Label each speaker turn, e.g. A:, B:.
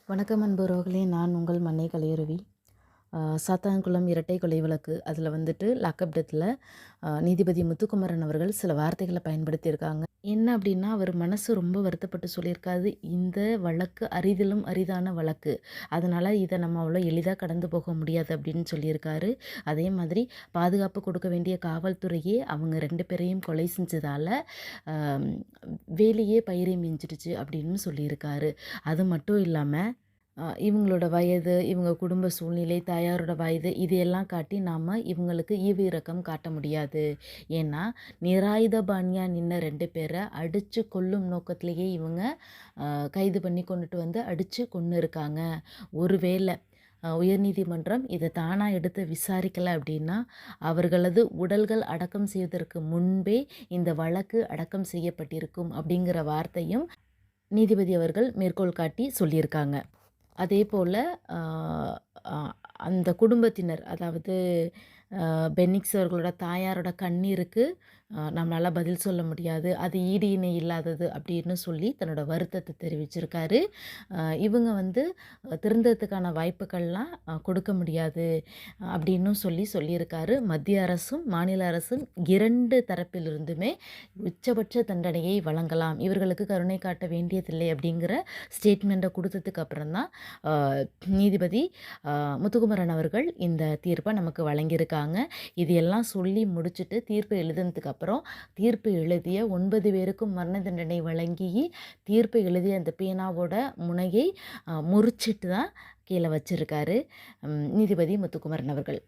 A: வணக்கம் அன்புறவுகளே, நான் உங்கள் மன்னை கலையருவி. சாத்தான்குளம் இரட்டை கொலை வழக்கு அதில் வந்துட்டு லாக்அப் டெத்தில் நீதிபதி முத்துக்குமரன் அவர்கள் சில வார்த்தைகளை பயன்படுத்தியிருக்காங்க. என்ன அப்படின்னா, அவர் மனசு ரொம்ப வருத்தப்பட்டு சொல்லியிருக்காது, இந்த வழக்கு அரிதிலும் அரிதான வழக்கு, அதனால் இதை நம்ம அவ்வளோ எளிதாக கடந்து போக முடியாது அப்படின்னு சொல்லியிருக்காரு. அதே மாதிரி பாதுகாப்பு கொடுக்க வேண்டிய காவல்துறையே அவங்க 2 பேரையும் கொலை செஞ்சதால் வேலையே பயிரை மிஞ்சிடுச்சு அப்படின்னு சொல்லியிருக்காரு. அது மட்டும் இல்லாமல் இவங்களோட வயது, இவங்க குடும்ப சூழ்நிலை, தாயாரோட வயது இதையெல்லாம் காட்டி நாம் இவங்களுக்கு ஈவு இரக்கம் காட்ட முடியாது. ஏன்னா நிராயுதபாணியாக நின்ன 2 பேரை அடித்து கொல்லும் நோக்கத்திலேயே இவங்க கைது பண்ணி கொண்டுட்டு வந்து அடித்து கொன்று இருக்காங்க. ஒருவேளை உயர்நீதிமன்றம் இதை தானாக எடுத்து விசாரிக்கலை அப்படின்னா அவர்களது உடல்கள் அடக்கம் செய்வதற்கு முன்பே இந்த வழக்கு அடக்கம் செய்யப்பட்டிருக்கும் அப்படிங்கிற வார்த்தையும் நீதிபதி அவர்கள் மேற்கோள் காட்டி சொல்லியிருக்காங்க. அதே போல் அந்த குடும்பத்தினர், அதாவது பென்னிக்ஸ் அவர்களோட தாயாரோட கண்ணீருக்கு நம்மளால் பதில் சொல்ல முடியாது, அது ஈடு இணை இல்லாதது அப்படின்னு சொல்லி தன்னோட வருத்தத்தை தெரிவிச்சிருக்காரு. இவங்க திருந்தறதுக்கான வாய்ப்புகள்லாம் கொடுக்க முடியாது அப்படின்னும் சொல்லியிருக்காரு. மத்திய அரசும் மாநில அரசும் 2 தரப்பிலிருந்துமே உச்சபட்ச தண்டனையை வழங்கலாம், இவர்களுக்கு கருணை காட்ட வேண்டியதில்லை அப்படிங்கிற ஸ்டேட்மெண்ட்டை கொடுத்ததுக்கு அப்புறம்தான் நீதிபதி முத்துக்குமரன் அவர்கள் இந்த தீர்ப்பை நமக்கு வழங்கியிருக்காங்க. இது எல்லாம் சொல்லி முடிச்சுட்டு தீர்ப்பு எழுதுனதுக்கு அப்புறம் தீர்ப்பு எழுதிய 9 பேருக்கும் மரண தண்டனை வழங்கி தீர்ப்பு எழுதிய அந்த பேனாவோட முனையை முறிச்சிட்டு தான் கீழே வச்சிருக்காரு நீதிபதி முத்துக்குமரன் அவர்கள்.